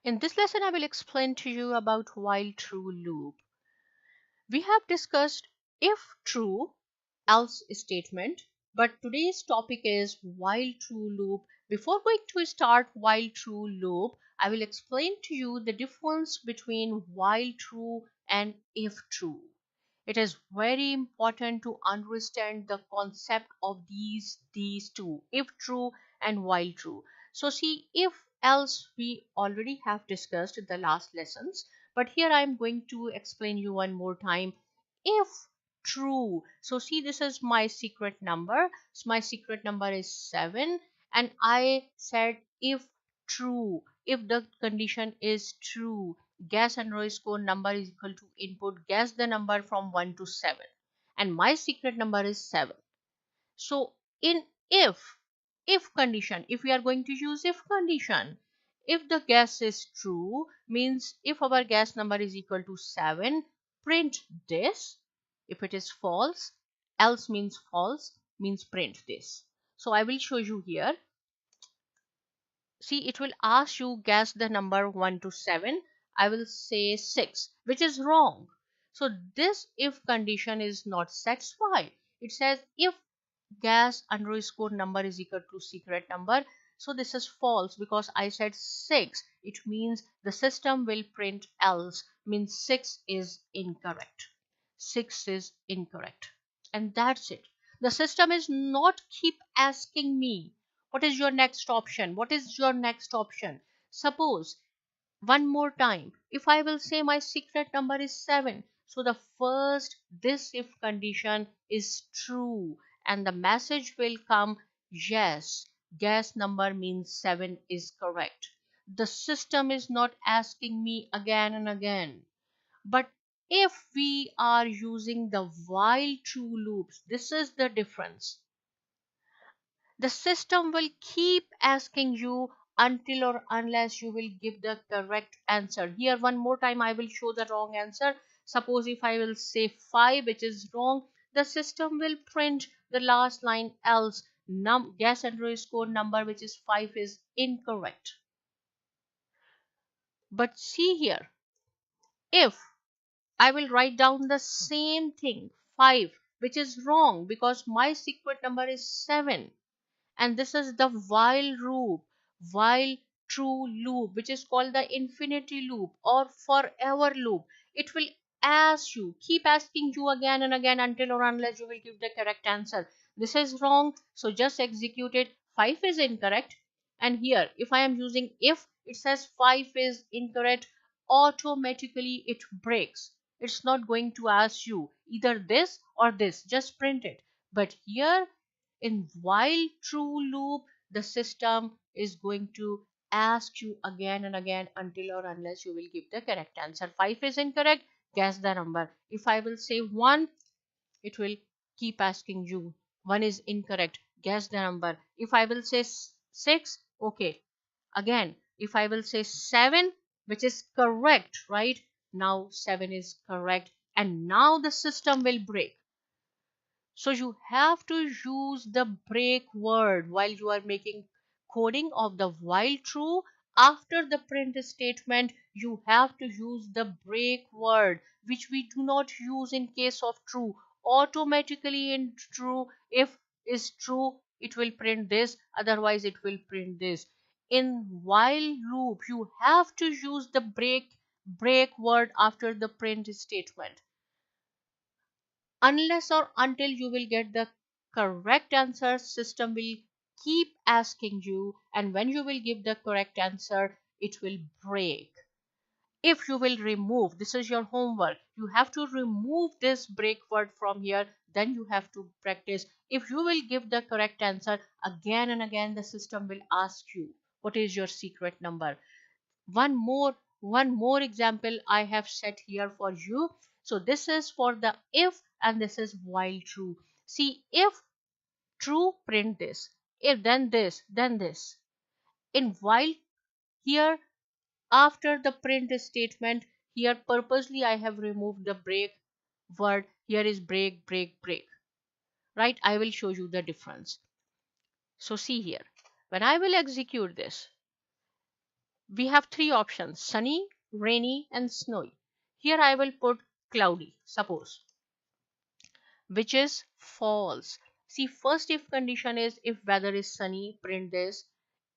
In this lesson, I will explain to you about while true loop. We have discussed if true, else statement, but today's topic is while true loop. Before going to start while true loop, I will explain to you the difference between while true and if true. It is very important to understand the concept of these two, if true and while true. So see, if else we already have discussed in the last lessons, but here I am going to explain you one more time. If true, so see, this is my secret number. So my secret number is 7, and I said if true, if the condition is true, guess underscore number is equal to input, guess the number from 1 to 7, and my secret number is 7. So in if condition, if we are going to use if condition, if the guess is true, means if our guess number is equal to 7, print this. If it is false, else means false, means print this. So I will show you here. See, it will ask you guess the number 1 to 7. I will say 6, which is wrong. So this if condition is not satisfied. It says if guess underscore number is equal to secret number. So this is false because I said 6. It means the system will print else, means 6 is incorrect. 6 is incorrect. And that's it. The system is not keep asking me what is your next option, what is your next option. Suppose one more time, if I will say my secret number is 7, so the first this if condition is true, and the message will come, yes, guess number means 7 is correct. The system is not asking me again and again. But if we are using the while true loops, this is the difference. The system will keep asking you until or unless you will give the correct answer. Here one more time I will show the wrong answer. Suppose if I will say 5, which is wrong, the system will print the last line else guess underscore number, which is 5, is incorrect. But see here, if I will write down the same thing 5, which is wrong because my secret number is 7, and this is the while true loop, which is called the infinity loop or forever loop. It will keep asking you again and again until or unless you will give the correct answer. This is wrong, so just execute it. 5 is incorrect, and here if I am using if, it says 5 is incorrect, automatically it breaks. It's not going to ask you either this or this, just print it. But here in while true loop, the system is going to ask you again and again until or unless you will give the correct answer. 5 is incorrect, guess the number. If I will say 1, it will keep asking you 1 is incorrect, guess the number. If I will say 6, okay, again. If I will say 7, which is correct, right? Now 7 is correct, and now the system will break. So you have to use the break word while you are making coding of the while true. After the print statement, you have to use the break word, which we do not use in case of true. Automatically in true, if is true, it will print this, otherwise it will print this. In while loop, you have to use the break word after the print statement. Unless or until you will get the correct answer, system will keep asking you, and when you will give the correct answer, it will break. If you will remove, this is your homework, you have to remove this break word from here, then you have to practice. If you will give the correct answer, again and again the system will ask you what is your secret number. One more example I have set here for you. So this is for the if, and this is while true. See, if true, print this, if then this, then this. In while, here after the print statement, here purposely I have removed the break word. Here is break, break, break, right? I will show you the difference. So see here, when I will execute this, We have three options: sunny, rainy, and snowy. Here I will put cloudy, suppose, which is false. See, first if condition is if weather is sunny, print this.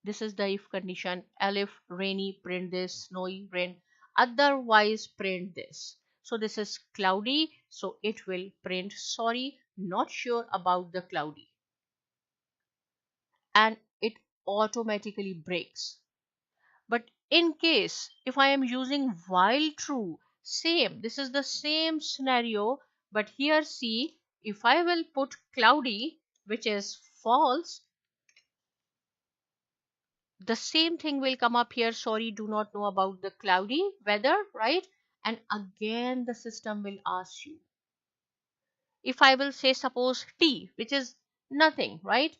This is the if condition. If rainy, print this. Snowy, rain. Otherwise, print this. So this is cloudy, so it will print sorry, not sure about the cloudy. And it automatically breaks. But in case if I am using while true, same, this is the same scenario, but here see, if I will put cloudy, which is false, the same thing will come up here. Sorry, do not know about the cloudy weather, right? And again the system will ask you. If I will say suppose T, which is nothing, right?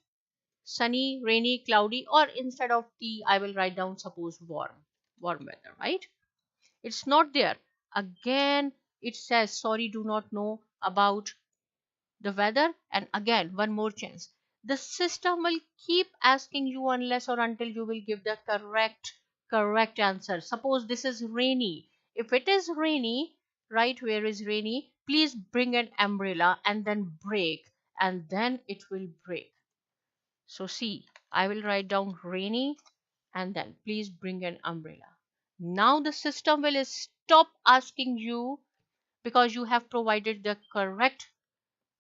Sunny, rainy, cloudy, or instead of T, I will write down suppose warm weather, right? It's not there. Again, it says sorry, do not know about the weather. And again, one more chance. The system will keep asking you unless or until you will give the correct answer. Suppose this is rainy. If it is rainy, right, where is rainy? Please bring an umbrella and then break, and then it will break. So see, I will write down rainy and then please bring an umbrella. Now the system will stop asking you because you have provided the correct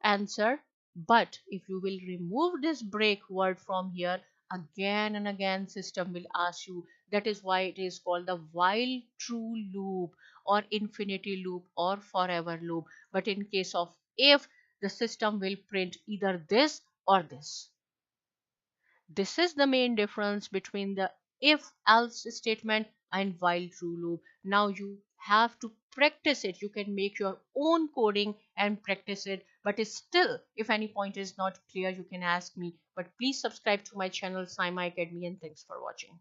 answer. But if you will remove this break word from here, again and again system will ask you. That is why it is called the while true loop or infinity loop or forever loop. But in case of if, the system will print either this or this. This is the main difference between the if else statement and while true loop. Now you have to practice it. You can make your own coding and practice it. But it's still, if any point is not clear, you can ask me. But please subscribe to my channel, Saima Academy, and thanks for watching.